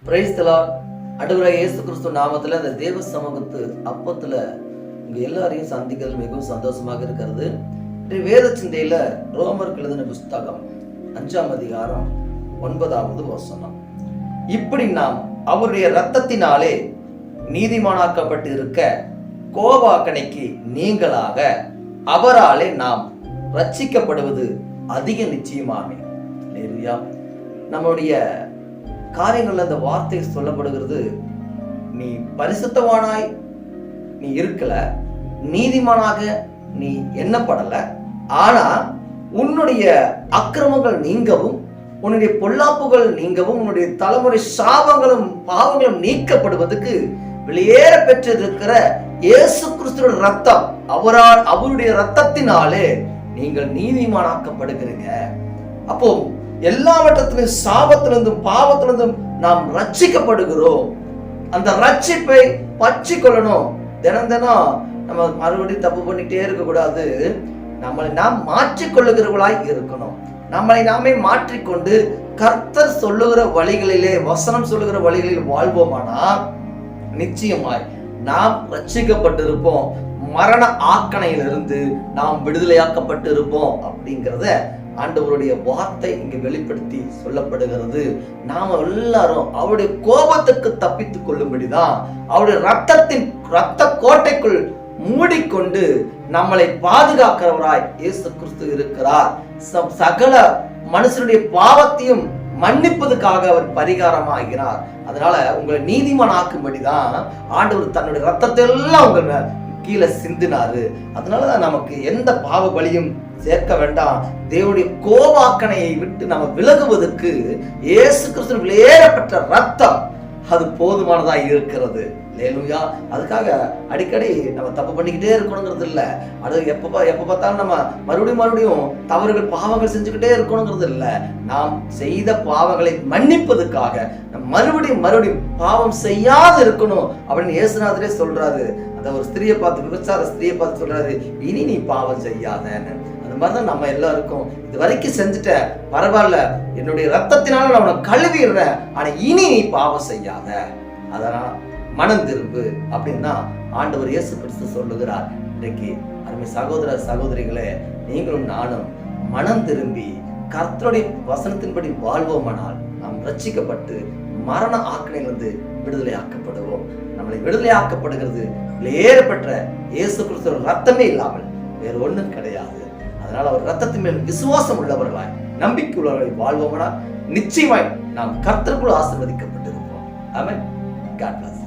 Praise the Lord. ஆண்டவராகிய இயேசு கிறிஸ்து நாமத்துல அந்த தேவ சமூகத்து அப்பத்துல உங்க எல்லாரையும் சந்திக்கிறது மிகவும் சந்தோஷமாக இருக்கிறது. வேத சிந்தையில ரோமருக்கு எழுதின புஸ்தகம் 5ஆம் அதிகாரம் 9வது வசனம். இப்படி நாம் அவருடைய இரத்தத்தினாலே நீதிமானாக்கப்பட்டு இருக்க கோபாக்கணைக்கு நீங்களாக அவராலே நாம் ரட்சிக்கப்படுவது அதிக நிச்சயமாமே. நம்முடைய காரியங்கள்ல அந்த வார்த்தை சொல்லப்படுகிறது, நீ பரிசுத்தவானாய் நீ இருக்கல, நீதிமானாக நீ எண்ணப்படல, ஆனா உன்னுடைய அக்கிரமங்கள் நீங்கவும் உன்னுடைய பொல்லாப்புகள் நீங்கவும் உன்னுடைய தலைமுறை சாபங்களும் பாவங்களும் நீக்கப்படுவதற்கு வெளியேற பெற்றிருக்கிற இயேசு கிறிஸ்துவின் ரத்தம், அவருடைய ரத்தத்தினாலே நீங்கள் நீதிமானாக்கப்படுகிறீங்க. அப்போ எல்லாவற்றத்திலும் சாபத்திலிருந்தும் பாவத்திலிருந்தும் நாம் ரட்சிக்கப்படுகிறோம். அந்த ரட்சிப்பை பற்றி கொள்ளணும். தினம் தினம் நம்ம மறுபடியும் தப்பு பண்ணிட்டே இருக்க கூடாது. நம்மளை நாம் மாற்றிக்கொள்ளுகிறவர்களாய் இருக்கணும். நம்மளை நாமே மாற்றிக்கொண்டு கர்த்தர் சொல்லுகிற வழிகளிலே, வசனம் சொல்லுகிற வழிகளில் வாழ்வோமானா நிச்சயமாய் நாம் ரட்சிக்கப்பட்டிருப்போம். மரண ஆக்கணையிலிருந்து நாம் விடுதலையாக்கப்பட்டு இருப்போம் அப்படிங்கிறத ஆண்டவருடைய வார்த்தை இங்கு வெளிப்படுத்தி சொல்லப்படுகிறது. நாம எல்லாரும் அவருடைய கோபத்துக்கு தப்பித்துக் கொள்ளும்படிதான் அவருடைய ரத்த கோட்டைக்குள் மூடிக்கொண்டு நம்மளை பாதுகாக்கிறவராய் இயேசு கிறிஸ்து இருக்கிறார். சகல மனுஷனுடைய பாவத்தையும் மன்னிப்பதுக்காக அவர் பரிகாரமாகிறார். அதனால உங்களை நீதிமான் ஆக்கும்படிதான் ஆண்டவர் தன்னுடைய ரத்தத்தை எல்லாம் உங்கள் கீழே சிந்தினாரு. அதனாலதான் நமக்கு எந்த பாவ பலியும் சேர்க்க வேண்டாம். தேவனுடைய கோபாக்கணையை விட்டு நம்ம விலகுவதற்கு இயேசு கிறிஸ்து வெளியேறப்பட்ட ரத்தம் அது போதுமானதா இருக்கிறது. அல்லேலூயா. அதுக்காக அடிக்கடி நம்ம தப்பு பண்ணிக்கிட்டே இருக்கணுங்கிறது இல்லை. அது எப்ப பார்த்தாலும் நம்ம மறுபடியும் தவறுகள் பாவங்கள் செஞ்சுக்கிட்டே இருக்கணுங்கிறது இல்லை. நாம் செய்த பாவங்களை மன்னிப்பதுக்காக மறுபடியும் பாவம் செய்யாது இருக்கணும் அப்படின்னு இயேசுநாதரே சொல்றாரு. அந்த ஒரு ஸ்திரியை பார்த்து, விபச்சார ஸ்திரியை பார்த்து சொல்றாரு, இனி நீ பாவம் செய்யாதன்னு. அந்த மாதிரிதான் நம்ம எல்லாருக்கும், இது வரைக்கும் செஞ்சுட்ட பரவாயில்ல, என்னுடைய ரத்தத்தினால நான் உன்னை கழுவிடுறேன், ஆனா இனி நீ பாவம் செய்யாத, அதனால் மனம் திரும்பு அப்படின்னா ஆண்டவர் இயேசு கிறிஸ்து சொல்லுகிறார். இன்றைக்கு அருமை சகோதர சகோதரிகளே, நீங்களும் நானும் மனம் திரும்பி கர்த்தருடைய வசனத்தின்படி வாழ்வோமானால் நாம் ரட்சிக்கப்பட்டு மரண ஆக்கணையிலிருந்து விடுதலை ஆக்கப்படுவோம். நம்மளை விடுதலை ஆக்கப்படுகிறது வெளியேறப்பட்ட இயேசு கிறிஸ்து ரத்தமே இல்லாமல் வேறு ஒன்றும் கிடையாது. அதனால அவர் ரத்தத்தின் மேல் விசுவாசம் உள்ளவர்களாய், நம்பிக்கை உள்ளவர்களாய் வாழ்வோமானால் நிச்சயமாய் நாம் கர்த்தருக்குள் ஆசீர்வதிக்கப்பட்டிருப்போம். ஆமென். God bless.